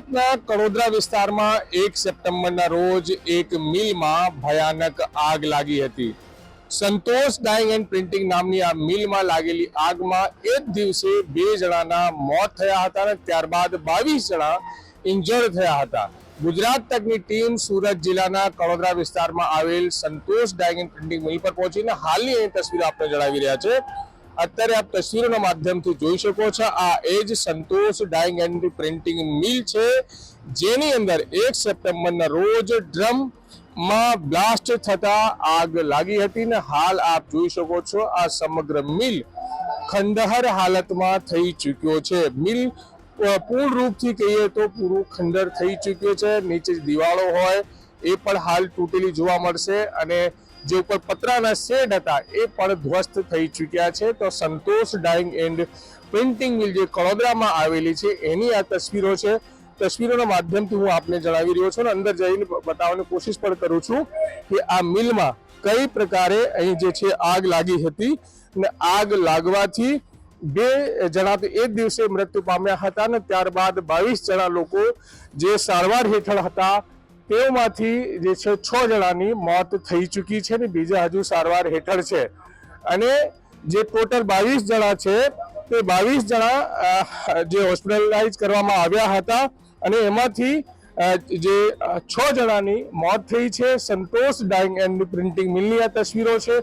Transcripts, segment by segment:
સુરતના કડોદરા વિસ્તારમાં 1 સપ્ટેમ્બરના રોજ એક મિલમાં ભયાનક આગ લાગી હતી। સંતોષ ડાઇંગ એન્ડ પ્રિન્ટિંગ નામની આ મિલમાં લાગેલી આગમાં એક દિવસે 2 જણાના મોત થયા હતા અને ત્યારબાદ 22 જણા ઇન્જર્ડ થયા હતા। ગુજરાત તકની ટીમ સુરત જિલ્લાના કડોદરા વિસ્તારમાં આવેલ સંતોષ ડાઇંગ એન્ડ પ્રિન્ટિંગ મિલ પર પહોંચીને હાલની એ તસવીર આપને જણાવી રહ્યા છે। અત્યારે આપ તસવીરોના માધ્યમથી જોઈ શકો છો, આ એ જ સંતોષ ડાઇંગ એન્ડ પ્રિન્ટિંગ મિલ છે, જેની અંદર 1 સપ્ટેમ્બરના રોજ ડ્રમમાં બ્લાસ્ટ થતા આગ લાગી હતી ને હાલ આપ જોઈ શકો છો આ સમગ્ર મિલ ખંડહર હાલતમાં થઈ ચૂક્યો છે। મિલ પૂર્ણ રૂપથી કહીએ તો પૂરું ખંડર થઈ ચૂક્યો છે। નીચે દિવાળો હોય એ પણ હાલ તૂટેલી જોવા મળશે અને જે ઉપર પતરાના શેડ હતા એ પણ ધ્વસ્ત થઈ ચૂક્યા છે। તો સંતોષ ડાઇંગ એન્ડ પ્રિન્ટિંગ મિલ જે કડોદરામાં આવેલી છે એની આ તસવીરો છે। તસવીરોના માધ્યમથી હું આપને જણાવી રહ્યો છું અને અંદર જઈને બતાવવાની કોશિશ પણ કરું છું કે આ મિલમાં કઈ પ્રકારે અહીં જે છે આગ લાગી હતી અને આગ લાગવાથી 2 જણા તો એક દિવસે મૃત્યુ પામ્યા હતા અને ત્યારબાદ 22 જણા લોકો જે સારવાર હેઠળ હતા તેઓમાંથી જે છે 6 જણાની મોત થઈ ચૂકી છે અને બીજા હજુ સારવાર હેઠળ છે અને જે ટોટલ 22 જણા છે તે 22 જણા જે હોસ્પિટલાઇઝ કરવામાં આવ્યા હતા અને એમાંથી જે 6 જણાની મોત થઈ છે। સંતોષ ડાઇંગ એન્ડ પ્રિન્ટિંગ મિલની આ તસવીરો છે।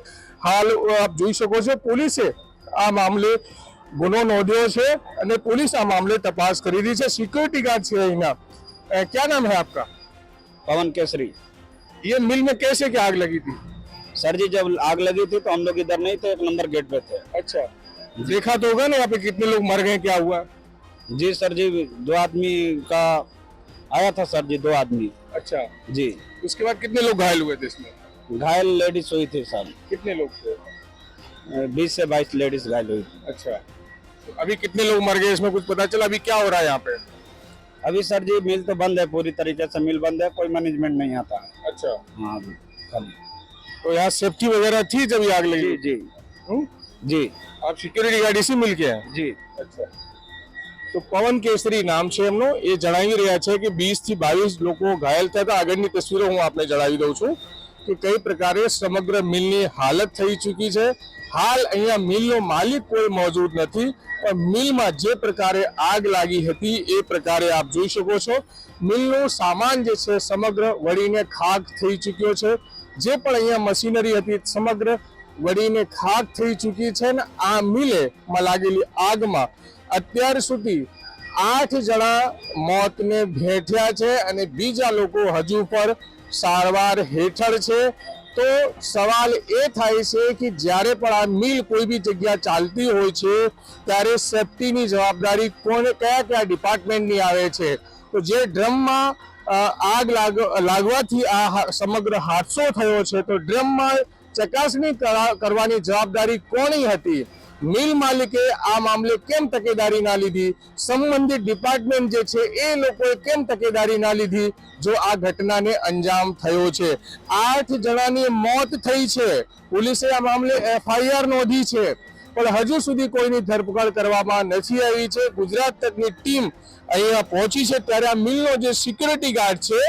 હાલ આપ જોઈ શકો છો પોલીસે આ મામલે ગુનો નોંધ્યો છે અને પોલીસ આ મામલે તપાસ કરી રહી છે। સિક્योरिटी गार्ड છે અહીંયા। क्या नाम है आपका? पवन केसरी। ये मिल में कैसे क्या आग लगी थी? सर जी जब आग लगी थी तो हम लोग इधर नहीं थे, 1 नंबर गेट पे थे। अच्छा, देखा तो होगा ना यहाँ पे कितने लोग मर गए, क्या हुआ? जी सर जी 2 आदमी का आया था सर जी, 2 आदमी। अच्छा जी, उसके बाद कितने लोग घायल हुए थे इसमें? घायल लेडीज हुई थी सर। कितने लोग थे? 20 से 22 लेडीज घायल हुई थी। अच्छा, तो अभी कितने लोग मर गए इसमें कुछ पता चला? अभी क्या हो रहा है यहाँ पे? अभी सर जी मिल तो बंद है, पूरी तरीके से मिल बंद है, कोई मैनेजमेंट नहीं आता है। अच्छा, हाँ जी खाली। तो यहाँ सेफ्टी वगैरह थी जब ये आग लगी? जी जी आप सिक्योरिटी गार्ड इसी मिल के हैं? जी। अच्छा, तो पवन केसरी नाम છે એમનો। એ જણાવી રહ્યા છે કે 20 થી 22 લોકો ઘાયલ થયા હતા। આગળની તસવીરો હું આપને જણાવી દઉં છું કે કઈ પ્રકારે સમગ્ર મિલની હાલત થઈ ચૂકી છે। હાલ અહીંયા મિલનો માલિક કોઈ મોજૂદ નથી। મિલમાં જે પ્રકારે આગ લાગી હતી એ પ્રકારે આપ જોઈ શકો છો મિલનો સામાન જે છે સમગ્ર વળીને ખાક થઈ ચૂક્યો છે। જે પણ અહીંયા મશીનરી હતી સમગ્ર વળીને ખાક થઈ ચૂકી છે ને આ મિલેમાં લાગેલી આગમાં અત્યાર સુધી 8 જણા મોતને ભેટ્યા છે અને બીજા લોકો હજુ પર સારવાર હેઠળ છે। તો સવાલ એ થાય છે કે જ્યારે પણ આ મિલ કોઈ બી જગ્યા ચાલતી હોય છે ત્યારે સેફટીની જવાબદારી કોને કયા ડિપાર્ટમેન્ટની આવે છે? તો જે ડ્રમમાં આગ લાગવાથી આ સમગ્ર હાદસો થયો છે તો ડ્રમમાં ચકાસણી કરવાની જવાબદારી કોની હતી? મિલ માલિકે આ મામલે કેમ તકેદારી ના લીધી? સંબંધિત ડિપાર્ટમેન્ટ જે છે એ લોકોએ કેમ તકેદારી ના લીધી જો આ ઘટનાને અંજામ થયો છે? 8 જણાની મોત થઈ છે। પોલીસે આ મામલે FIR નોંધી છે પણ હજુ સુધી કોઈની ધરપકડ કરવામાં નથી આવી છે। ગુજરાત તકની ટીમ અહીંયા પહોંચી છે ત્યારે આ મિલનો જે સિક્યોરિટી ગાર્ડ છે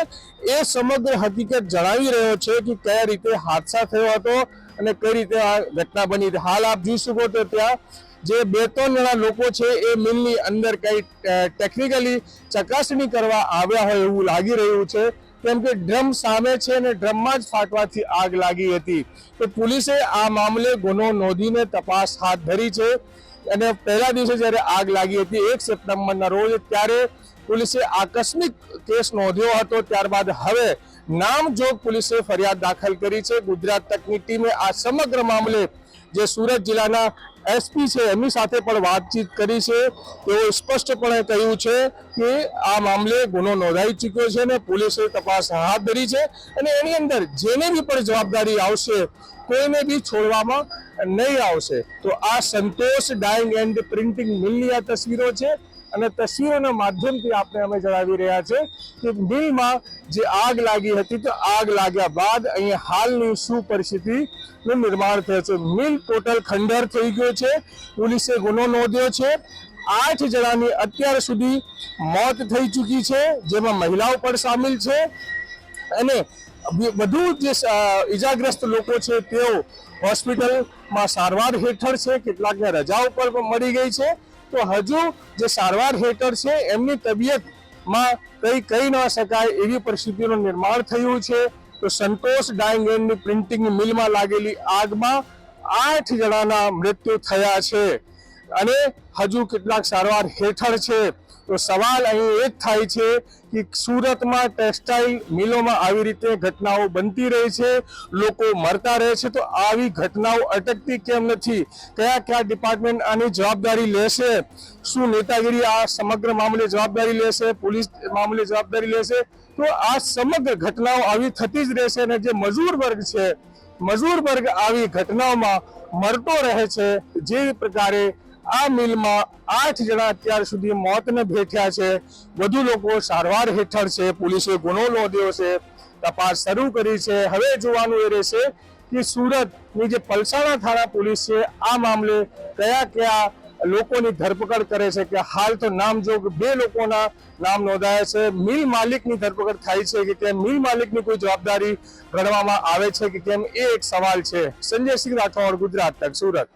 એ સમગ્ર હકીકત જણાવી રહ્યો છે કે કયા રીતે હાદસા થયો હતો અને કઈ રીતે આ ઘટના બની। હાલ આપ જોઈ શકો તો ત્યાં જે 2-3 જણા લોકો છે એ મિલની અંદર કઈ ટેકનિકલી ચકાસણી કરવા આવ્યા હોય એવું લાગી રહ્યું છે કેમ કે ડ્રમ સામે છે અને ડ્રમમાં જ ફાટવાથી આગ લાગી હતી। તો પોલીસે આ મામલે ગુનો નોંધીને તપાસ હાથ ધરી છે અને પહેલા દિવસે જ્યારે આગ લાગી હતી 1 સપ્ટેમ્બરના રોજ ત્યારે પોલીસે આકસ્મિક કેસ નોંધ્યો હતો। ત્યારબાદ હવે નામજોગ પોલીસે ફરિયાદ દાખલ કરી છે। ગુજરાત તકની ટીમે આ સમગ્ર મામલે જે સુરત જિલ્લાના SP છે એમની સાથે પણ વાતચીત કરી છે। તેઓ સ્પષ્ટપણે કહ્યું છે કે આ મામલે ગુનો નોંધાઈ ચૂક્યો છે અને પોલીસે તપાસ હાથ ધરી છે અને એની અંદર જેને બી પણ જવાબદારી આવશે કોઈને બી છોડવામાં નહીં આવશે। તો આ સંતોષ ડાઇંગ એન્ડ પ્રિન્ટિંગ મિલની આ તસવીરો છે અને તસવીરોના માધ્યમથી આપણે અમે જણાવી રહ્યા છે કે મિલમાં જે આગ લાગી હતી તો આગ लाग्या बाद અહીં હાલની શું પરિસ્થિતિનું નિર્માણ થયું છે। મિલ ટોટલ ખંડર થઈ ગયો છે। પોલીસે ગુનો નોંધ્યો છે। 8 જણાની અત્યાર સુધી મોત થઈ ચૂકી છે, જેમાં મહિલાઓ પણ સામેલ છે અને વધુ જે ઈજાગ્રસ્ત લોકો છે તેઓ હોસ્પિટલમાં સારવાર હેઠળ છે, કેટલાકને રજા ઉપર પણ મળી ગઈ છે. તો હજુ જે સારવાર હેઠળ છે એમની તબિયતમાં કહી ન શકાય એવી પરિસ્થિતિનું નિર્માણ થયું છે. તો સંતોષ ડાઇંગ એન્ડની પ્રિન્ટિંગ મિલમાં લાગેલી આગમાં 8 જણાના મૃત્યુ થયા છે અને હજુ કેટલાક સારવાર હેઠળ છે. તો સવાલ અહીં એ જ થાય છે કે સુરતમાં ટેક્સટાઇલ મિલોમાં આવી રીતે ઘટનાઓ બનતી રહે છે, લોકો મરતા રહે છે, તો આવી ઘટનાઓ અટકતી કેમ નથી? કયા ડિપાર્ટમેન્ટ આની જવાબદારી લેશે? શું નેતાગીરી આ સમગ્ર મામલે જવાબદારી લેશે? પોલીસ મામલે જવાબદારી લેશે? તો આ સમગ્ર ઘટનાઓ આવી થતી જ રહેશે અને જે મજૂર વર્ગ છે, મજૂર વર્ગ આવી ઘટનાઓમાં મરતો રહે છે. જે પ્રકારે આ મિલમાં 8 જણા અત્યાર સુધી મોતને ભેટ્યા છે, વધુ લોકો સારવાર હેઠળ છે. પોલીસે ગુનો નોંધ્યો છે, તપાસ શરૂ કરી છે. હવે જોવાનું એ રહેશે કે સુરતની જે પલસાણા થાણા પોલીસ છે આ મામલે કયા લોકોની ધરપકડ કરે છે. કે હાલ તો નામજોગ 2 લોકોના નામ નોંધાયા છે. મિલ માલિકની ધરપકડ થાય છે કે કેમ, મિલ માલિકની કોઈ જવાબદારી ગણવામાં આવે છે કે કેમ, એ એક સવાલ છે. સંજય સિંહ રાઠોડ, ગુજરાત તક, સુરત.